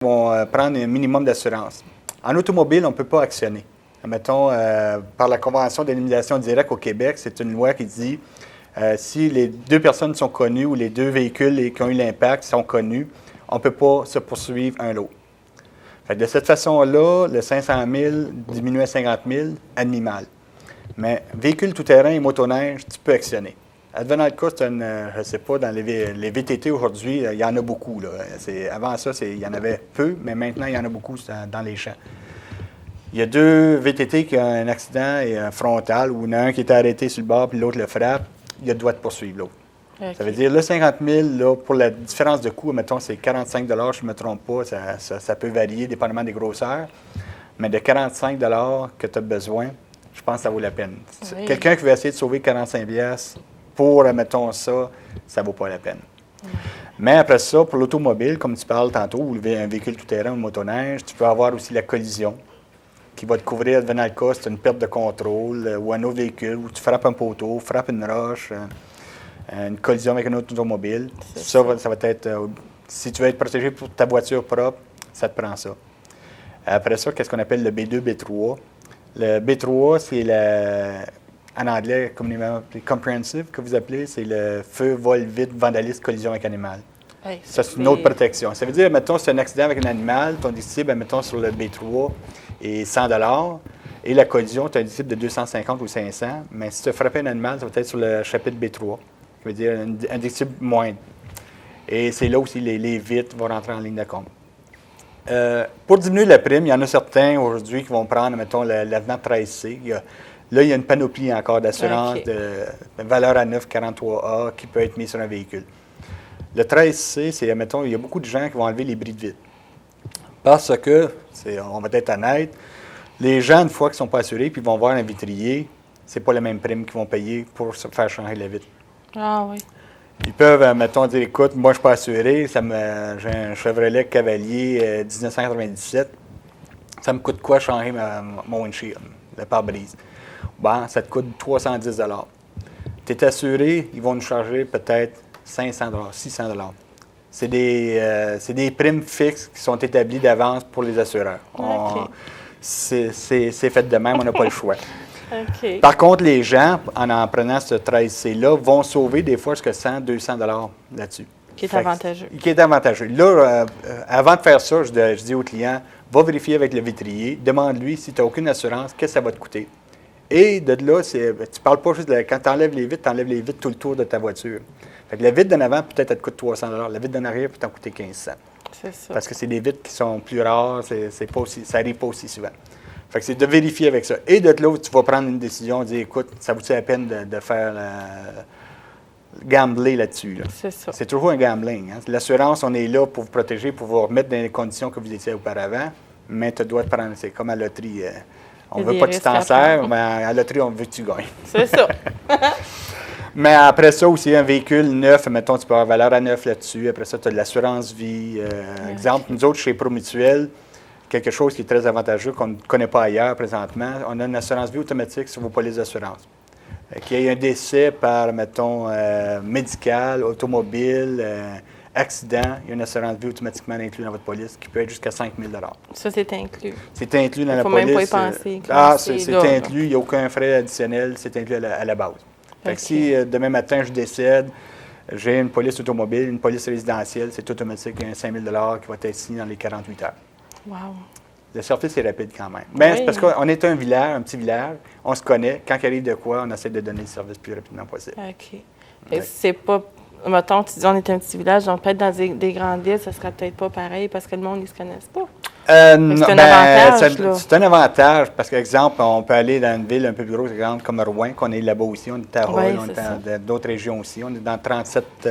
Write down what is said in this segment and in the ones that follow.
vont prendre un minimum d'assurance. En automobile, on ne peut pas actionner. Mettons, par la Convention d'élimination directe au Québec, c'est une loi qui dit si les deux personnes sont connues ou les deux véhicules qui ont eu l'impact sont connus, on ne peut pas se poursuivre un l'autre. Fait que de cette façon-là, le 500 000 diminue à 50 000 à demi-mal. Mais véhicule tout-terrain et motoneige, tu peux actionner. Advenant le cas, je ne sais pas, dans les VTT aujourd'hui, il y en a beaucoup. Là. Avant ça, il y en avait peu, mais maintenant, il y en a beaucoup dans les champs. Il y a deux VTT qui ont un accident frontal, où il y en a un qui est arrêté sur le bord, puis l'autre le frappe, il a le droit de poursuivre l'autre. Okay. Ça veut dire, le 50 000, là, pour la différence de coût, mettons, c'est 45 $, je ne me trompe pas, ça peut varier dépendamment des grosseurs, mais de 45 $ que tu as besoin, je pense que ça vaut la peine. Oui. Quelqu'un qui veut essayer de sauver 45 $ pour, mettons, ça ne vaut pas la peine. Oui. Mais après ça, pour l'automobile, comme tu parles tantôt, ou un véhicule tout-terrain ou une motoneige, tu peux avoir aussi la collision qui va te couvrir advenant le cas, c'est une perte de contrôle ou un autre véhicule, où tu frappes un poteau, frappes une roche, une collision avec un autre automobile. Ça va être, si tu veux être protégé pour ta voiture propre, ça te prend ça. Après ça, qu'est-ce qu'on appelle le B2, B3? Le B3, c'est en anglais, communément comprehensive, que vous appelez, c'est le feu, vol, vide, vandalisme, collision avec animal. Hey, ça, c'est une autre protection. Ça veut dire, mettons, si c'est un accident avec un animal, ton déductible, mettons, sur le B3 est 100 $, et la collision, tu as un déductible de 250 ou 500, mais si tu as frappé un animal, ça va être sur le chapitre B3, qui veut dire un déductible moindre. Et c'est là aussi les vitres vont rentrer en ligne de compte. Pour diminuer la prime, il y en a certains aujourd'hui qui vont prendre, mettons, l'avenant 13C. Là, il y a une panoplie encore d'assurance de valeur à neuf 43A qui peut être mise sur un véhicule. Le 13C, c'est, mettons, il y a beaucoup de gens qui vont enlever les bris de vitre. Parce que, on va être honnête, les gens, une fois qu'ils ne sont pas assurés, puis ils vont voir un vitrier, c'est pas la même prime qu'ils vont payer pour se faire changer la vitre. Ah oui. Ils peuvent, mettons, dire, écoute, moi, je ne suis pas assuré, j'ai un Chevrolet Cavalier 1997, ça me coûte quoi changer mon windshield, le pare-brise? Bon, ça te coûte 310 $. Tu es assuré, ils vont nous charger peut-être 500 $, 600 $. C'est des primes fixes qui sont établies d'avance pour les assureurs. Okay. C'est fait de même, on n'a pas le choix. Okay. Par contre, les gens, en prenant ce 13C-là, vont sauver des fois jusqu'à 100, 200 $ là-dessus. Qui est avantageux. Qui est avantageux. Là, avant de faire ça, je dis au client, va vérifier avec le vitrier, demande-lui si tu n'as aucune assurance, qu'est-ce que ça va te coûter. Et de là, tu ne parles pas juste quand tu enlèves les vitres, tu enlèves les vitres tout le tour de ta voiture. Fait que la vitre d'en avant, peut-être, elle te coûte 300 $. La vitre d'en arrière peut t'en coûter 1500 $. C'est ça. Parce que c'est des vitres qui sont plus rares, ça n'arrive pas aussi souvent. Fait que c'est de vérifier avec ça. Et de là, tu vas prendre une décision, dire, écoute, ça vaut-il la peine de faire gambler là-dessus. Là. C'est ça. C'est toujours un gambling. Hein? L'assurance, on est là pour vous protéger, pour vous remettre dans les conditions que vous étiez auparavant, mais tu dois te prendre, c'est comme à la loterie. On ne veut pas que tu t'en sers, mais à la loterie, on veut que tu gagnes. C'est ça. Mais après ça aussi, un véhicule neuf, mettons, tu peux avoir valeur à neuf là-dessus. Après ça, tu as de l'assurance vie. Exemple, nous autres, chez Promutuel, quelque chose qui est très avantageux, qu'on ne connaît pas ailleurs présentement, on a une assurance vie automatique sur vos polices d'assurance. Qu'il y ait un décès par, mettons, médical, automobile, accident, il y a une assurance vie automatiquement inclue dans votre police qui peut être jusqu'à 5 000 $. Ça, c'est inclus. C'est inclus dans la police. Il ne faut même pas y penser. C'est inclus, il n'y a aucun frais additionnel, c'est inclus à la base. Fait que si demain matin je décède, j'ai une police automobile, une police résidentielle, c'est automatique, il y a un 5 000 $ qui va être signé dans les 48 heures. Wow. Le service est rapide quand même. Mais c'est parce qu'on est un village, un petit village, on se connaît. Quand il arrive de quoi, on essaie de donner le service le plus rapidement possible. OK. Et c'est pas... Mettons, tu dis on est un petit village, donc peut-être dans des grandes villes, ça serait peut-être pas pareil parce que le monde ne se connaisse pas. C'est un avantage. C'est un avantage parce qu'exemple, on peut aller dans une ville un peu plus grosse, comme Rouen, qu'on est là-bas aussi, on est à Rouen, on est dans d'autres régions aussi. On est dans 37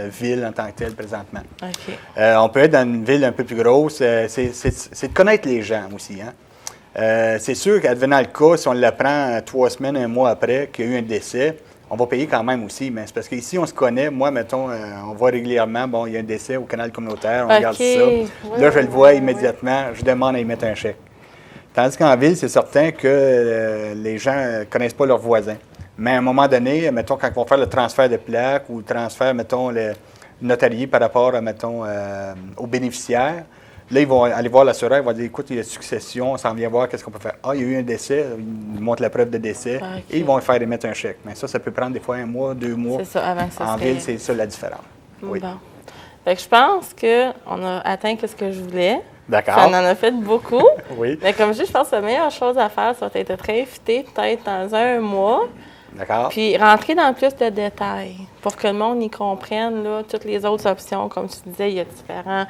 villes en tant que telles présentement. Okay. On peut être dans une ville un peu plus grosse. C'est de connaître les gens aussi. Hein? C'est sûr qu'advenant le cas, si on l'apprend 3 semaines, 1 mois après qu'il y a eu un décès, on va payer quand même aussi, mais c'est parce qu'ici, on se connaît. Moi, mettons, on voit régulièrement, bon, il y a un décès au canal communautaire, on regarde ça. Oui, là, je le vois immédiatement, je demande à y mettre un chèque. Tandis qu'en ville, c'est certain que les gens ne connaissent pas leurs voisins. Mais à un moment donné, mettons, quand ils vont faire le transfert de plaques ou le transfert, mettons, le notarié par rapport, mettons, aux bénéficiaires, Là, ils vont aller voir l'assureur, ils vont dire, écoute, il y a succession, on s'en vient voir, qu'est-ce qu'on peut faire? Ah, il y a eu un décès, ils montrent la preuve de décès, et ils vont faire émettre un chèque. Mais ça peut prendre des fois 1 mois, 2 mois. C'est ça, avant que ça En ville, c'est ça la différence. Oui. Bon. Fait que je pense qu'on a atteint ce que je voulais. D'accord. Ça en a fait beaucoup. Oui. Mais comme je dis, je pense que la meilleure chose à faire, ça va être de te réinviter peut-être dans 1 mois. D'accord. Puis rentrer dans plus de détails pour que le monde y comprenne là, toutes les autres options. Comme tu disais, il y a différents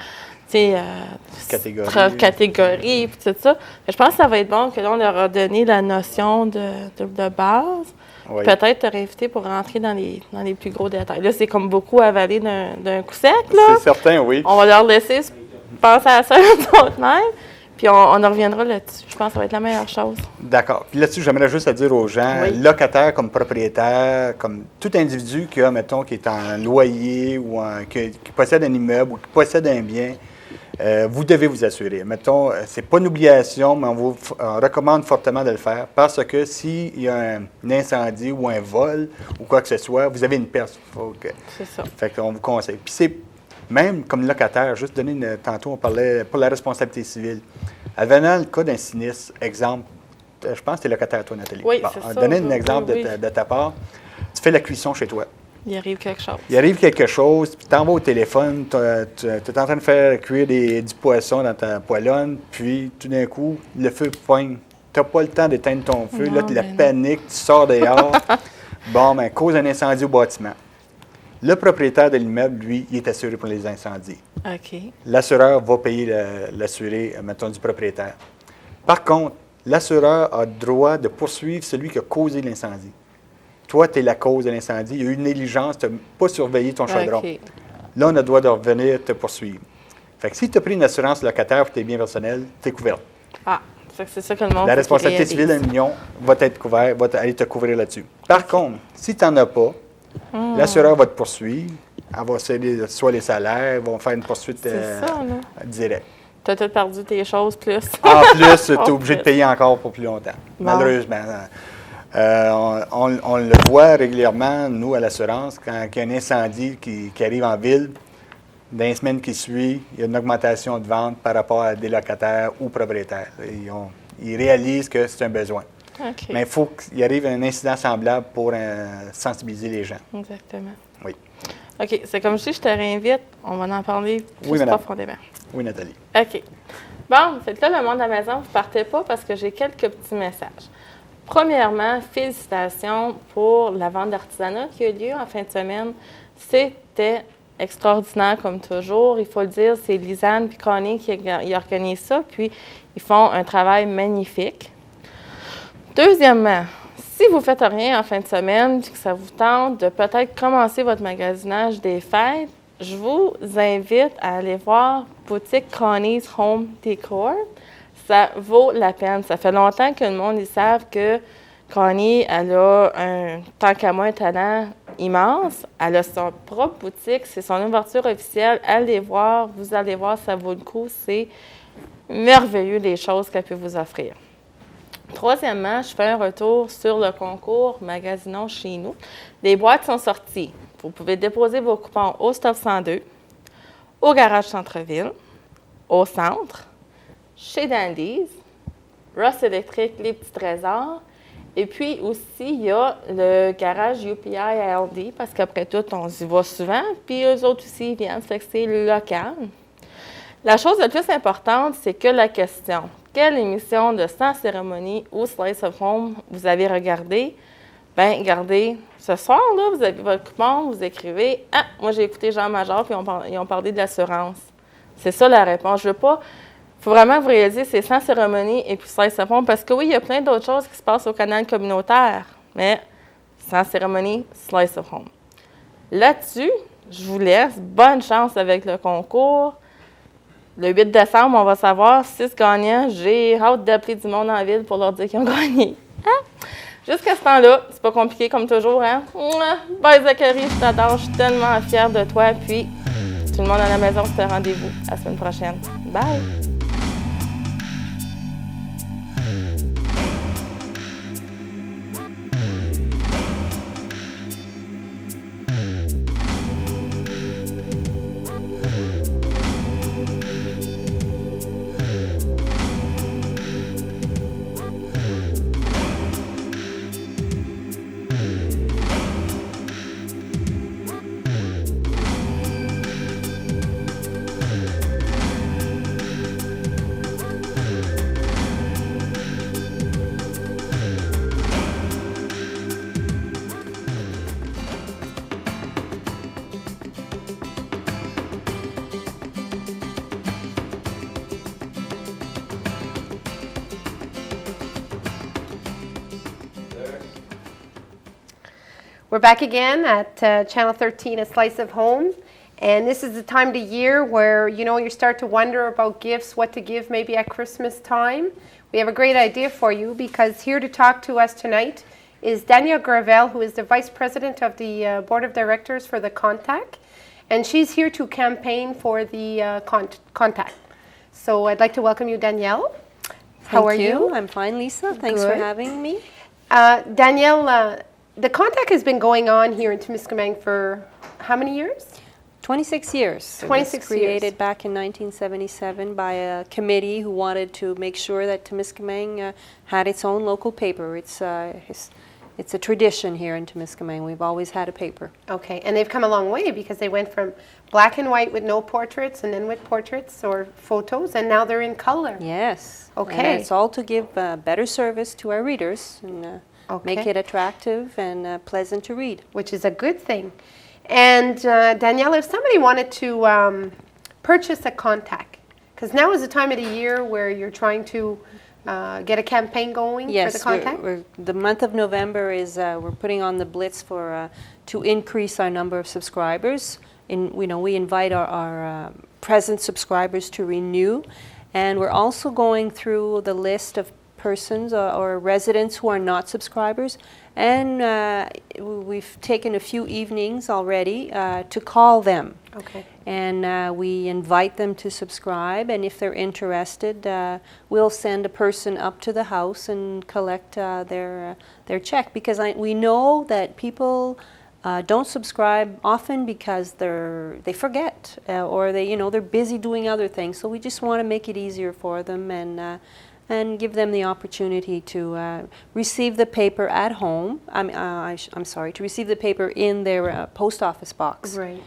catégories puis tout ça. Je pense que ça va être bon que là, on leur a donné la notion de base. Oui. Peut-être te réinviter pour rentrer dans les plus gros détails. Là, c'est comme beaucoup avalé d'un coup sec. Là. C'est certain, oui. On va leur laisser penser à ça eux-mêmes. Puis on en reviendra là-dessus. Je pense que ça va être la meilleure chose. D'accord. Puis là-dessus, j'aimerais juste dire aux gens, locataires comme propriétaires, comme tout individu qui a, mettons, qui est en loyer ou qui possède un immeuble ou qui possède un bien, vous devez vous assurer. Mettons, c'est pas une obligation, mais on vous recommande fortement de le faire parce que s'il y a un incendie ou un vol ou quoi que ce soit, vous avez une perte. C'est ça. Fait qu'on vous conseille. Puis c'est même comme locataire, juste donner tantôt, on parlait pour la responsabilité civile. Advenant le cas d'un sinistre, exemple, je pense que tu es locataire, toi, Nathalie. Oui, c'est ça. Donner un exemple de ta part. Tu fais la cuisson chez toi. Il arrive quelque chose. Il arrive quelque chose, puis tu t'envoies au téléphone, tu es en train de faire cuire du poisson dans ta poêlonne, puis tout d'un coup, le feu poigne. Tu n'as pas le temps d'éteindre ton feu. Non, là, tu la panique, tu sors dehors. Bon, bien, cause un incendie au bâtiment. Le propriétaire de l'immeuble, lui, il est assuré pour les incendies. OK. L'assureur va payer l'assuré, mettons, du propriétaire. Par contre, l'assureur a le droit de poursuivre celui qui a causé l'incendie. Toi, tu es la cause de l'incendie. Il y a eu une négligence, tu n'as pas surveillé ton chaudron. Okay. Là, on a le droit de revenir te poursuivre. Fait que si tu as pris une assurance locataire pour tes biens personnels, tu es couverte. Ah, c'est ça que le monde. La responsabilité civile d'un million va être couverte, va aller te couvrir là-dessus. Par contre, si tu n'en as pas, l'assureur va te poursuivre. Elle va céder soit les salaires, ils vont faire une poursuite directe. Tu as tout perdu tes choses plus. En plus, tu es obligé de payer encore pour plus longtemps. Bon. Malheureusement. On le voit régulièrement, nous, à l'assurance, quand il y a un incendie qui arrive en ville, dans les semaines qui suivent, il y a une augmentation de vente par rapport à des locataires ou propriétaires. Ils réalisent que c'est un besoin. Okay. Mais il faut qu'il arrive un incident semblable pour sensibiliser les gens. Exactement. Oui. OK. C'est comme je dis, je te réinvite. On va en parler plus profondément. Oui, Nathalie. OK. Bon, fait que là, le monde à la maison, vous ne partez pas parce que j'ai quelques petits messages. Premièrement, félicitations pour la vente d'artisanat qui a eu lieu en fin de semaine. C'était extraordinaire comme toujours. Il faut le dire, c'est Lisanne et Connie qui organisent ça, puis ils font un travail magnifique. Deuxièmement, si vous ne faites rien en fin de semaine et que ça vous tente de peut-être commencer votre magasinage des fêtes, je vous invite à aller voir Boutique Connie's Home Decor. Ça vaut la peine. Ça fait longtemps que le monde, ils savent que Connie, elle a tant qu'à moi, un talent immense. Elle a son propre boutique. C'est son ouverture officielle. Allez voir. Vous allez voir, ça vaut le coup. C'est merveilleux les choses qu'elle peut vous offrir. Troisièmement, je fais un retour sur le concours Magasinons chez nous. Les boîtes sont sorties. Vous pouvez déposer vos coupons au Stuff 102, au Garage Centre-Ville, au Centre, chez Dandy's, Ross Electric, les petits trésors. Et puis aussi, il y a le garage UPI à LD, parce qu'après tout, on y va souvent. Puis eux autres aussi, ils viennent, fait que c'est local. La chose la plus importante, c'est que la question, quelle émission de Sans Cérémonie ou Slice of Home vous avez regardé? Bien, regardez, ce soir, là, vous avez votre coupon, vous écrivez « Ah, moi j'ai écouté Jean Major, puis ils ont parlé de l'assurance. » C'est ça la réponse. Je veux pas... Il faut vraiment vous réaliser, c'est Sans Cérémonie et puis Slice of Home, parce que oui, il y a plein d'autres choses qui se passent au canal communautaire, mais Sans Cérémonie, Slice of Home. Là-dessus, je vous laisse. Bonne chance avec le concours. Le 8 décembre, on va savoir 6 gagnants. J'ai hâte d'appeler du monde en ville pour leur dire qu'ils ont gagné. Hein? Jusqu'à ce temps-là, c'est pas compliqué comme toujours, hein? Bye Zachary, je t'adore, je suis tellement fière de toi. Puis, tout le monde à la maison, se fait rendez-vous la semaine prochaine. Bye! We're back again at Channel 13, A Slice of Home. And this is the time of the year where, you start to wonder about gifts, what to give maybe at Christmas time. We have a great idea for you because here to talk to us tonight is Danielle Gravel, who is the Vice President of the Board of Directors for the Contact. And she's here to campaign for the Contact. So I'd like to welcome you, Danielle. How are you? I'm fine, Lisa. Thanks for having me. Danielle, the Contact has been going on here in Temiskaming for how many years? 26 years. 26 It was created back in 1977 by a committee who wanted to make sure that Temiskaming had its own local paper. It's a tradition here in Temiskaming. We've always had a paper. Okay, and they've come a long way because they went from black and white with no portraits and then with portraits or photos, and now they're in color. Yes. Okay. And it's all to give better service to our readers and make it attractive and pleasant to read. Which is a good thing. And Danielle, if somebody wanted to purchase a Contact, because now is the time of the year where you're trying to get a campaign going for the Contact? Yes, the month of November is we're putting on the blitz for to increase our number of subscribers. We invite our present subscribers to renew, and we're also going through the list of persons or residents who are not subscribers, and we've taken a few evenings already to call them. Okay. And we invite them to subscribe, and if they're interested, we'll send a person up to the house and collect their check, because we know that people don't subscribe often because they forget or they're busy doing other things. So we just want to make it easier for them and give them the opportunity to receive the paper at home. I'm sorry, to receive the paper in their post office box. Right.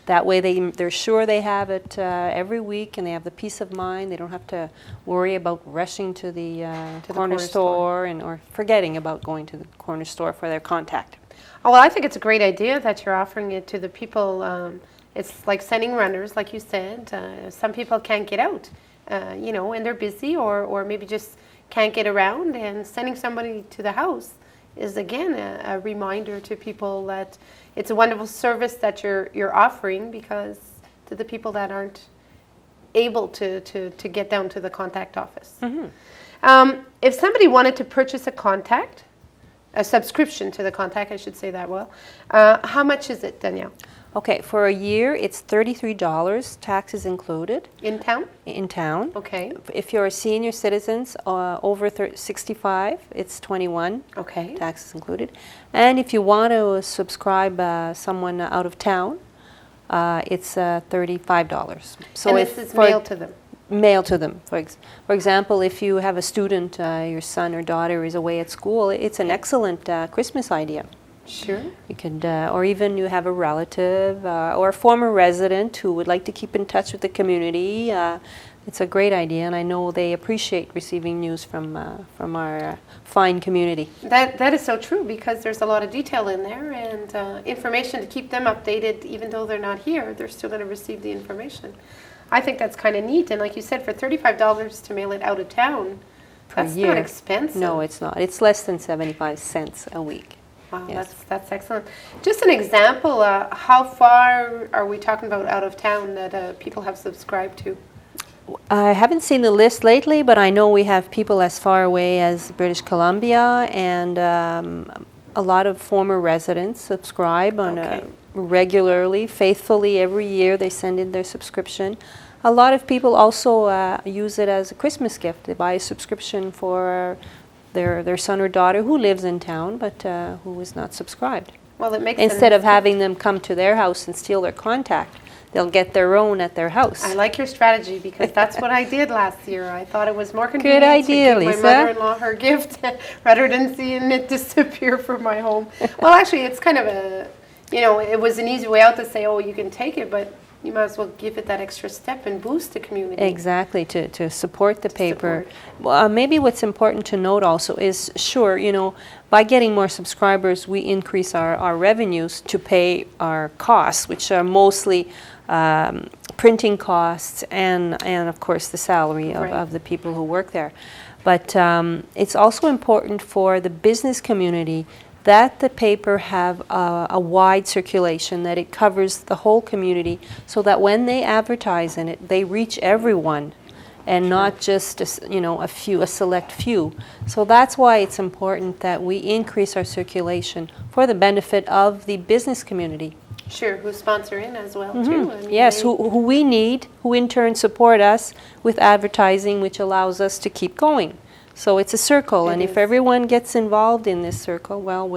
That way they're sure they have it every week, and they have the peace of mind. They don't have to worry about rushing to the corner store or forgetting about going to the corner store for their Contact. Oh, well, I think it's a great idea that you're offering it to the people. It's like sending runners, like you said. Some people can't get out. And they're busy or maybe just can't get around, and sending somebody to the house is again a reminder to people that it's a wonderful service that you're offering, because to the people that aren't able to get down to the Contact office. Mm-hmm. If somebody wanted to purchase a subscription to the Contact, I should say that well, how much is it, Danielle? Okay, for a year, it's $33, taxes included. In town? In town. Okay. If you're a senior citizens over 65, it's $21. Okay. Taxes included. And if you want to subscribe someone out of town, it's $35. So and this is mailed to them? Mailed to them. For example, if you have a student, your son or daughter is away at school, it's an excellent Christmas idea. Sure. You could, or even you have a relative or a former resident who would like to keep in touch with the community. It's a great idea, and I know they appreciate receiving news from our fine community. That is so true, because there's a lot of detail in there and information to keep them updated. Even though they're not here, they're still going to receive the information. I think that's kind of neat, and like you said, for $35 to mail it out of town, that's not expensive. No, it's not. It's less than 75 cents a week. Wow, yes. That's excellent. Just an example, how far are we talking about out of town that people have subscribed to? I haven't seen the list lately, but I know we have people as far away as British Columbia, and a lot of former residents subscribe on regularly, faithfully. Every year they send in their subscription. A lot of people also use it as a Christmas gift. They buy a subscription for their son or daughter who lives in town but who is not subscribed. Well, it makes instead of having them come to their house and steal their Contact, they'll get their own at their house. I like your strategy, because that's what I did last year. I thought it was more convenient Good idea, to give Lisa. my mother-in-law her gift rather than seeing it disappear from my home. Well, actually, it's kind of it was an easy way out to say, oh, you can take it, but you might as well give it that extra step and boost the community. Exactly, to support the paper. Well, maybe what's important to note also is, sure, by getting more subscribers, we increase our revenues to pay our costs, which are mostly printing costs and of course the salary of the people who work there. But it's also important for the business community that the paper have a wide circulation, that it covers the whole community, so that when they advertise in it, they reach everyone and not just a select few. So that's why it's important that we increase our circulation for the benefit of the business community. Sure, who sponsor in as well too. I mean, Yes, who we need, who in turn support us with advertising, which allows us to keep going. So it's a circle, and if everyone gets involved in this circle, well,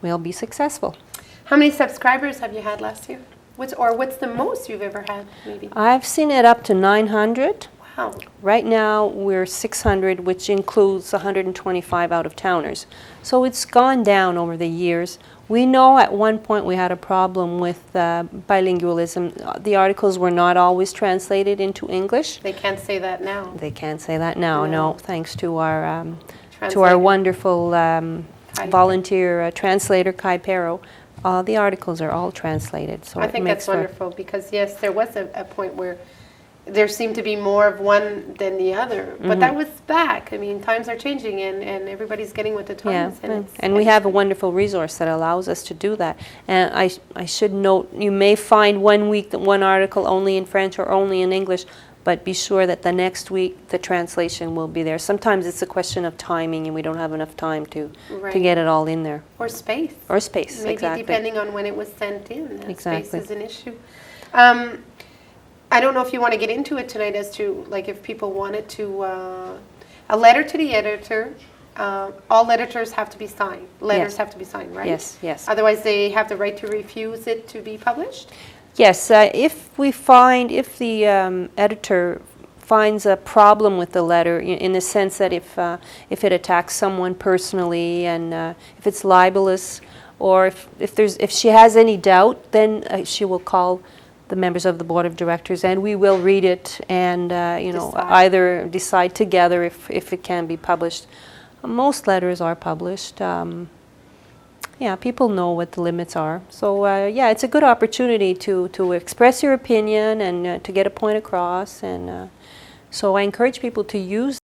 we'll be successful. How many subscribers have you had last year? What's the most you've ever had, maybe? I've seen it up to 900. Wow. Right now, we're 600, which includes 125 out-of-towners. So it's gone down over the years. We know at one point we had a problem with bilingualism. The articles were not always translated into English. They can't say that now. They can't say that now, no, thanks to our Translator. wonderful volunteer translator, Kai Pero. The articles are all translated. So I think that's wonderful because, yes, there was a point where there seemed to be more of one than the other. But that was back. I mean, times are changing and everybody's getting with the times. And we have a wonderful resource that allows us to do that. And I should note, you may find one week that one article only in French or only in English, but be sure that the next week the translation will be there. Sometimes it's a question of timing and we don't have enough time to get it all in there. Or space. Or space, Maybe exactly. depending on when it was sent in. Exactly. Space is an issue. I don't know if you want to get into it tonight as to, like, if people wanted to, a letter to the editor, all editors have to be signed. Letters have to be signed, right? Yes, yes. Otherwise, they have the right to refuse it to be published? Yes, if the editor finds a problem with the letter, in the sense that if it attacks someone personally and if it's libelous, or if she has any doubt, then she will call the members of the board of directors, and we will read it and either decide together if it can be published. Most letters are published. People know what the limits are. So it's a good opportunity to express your opinion and to get a point across. And so I encourage people to use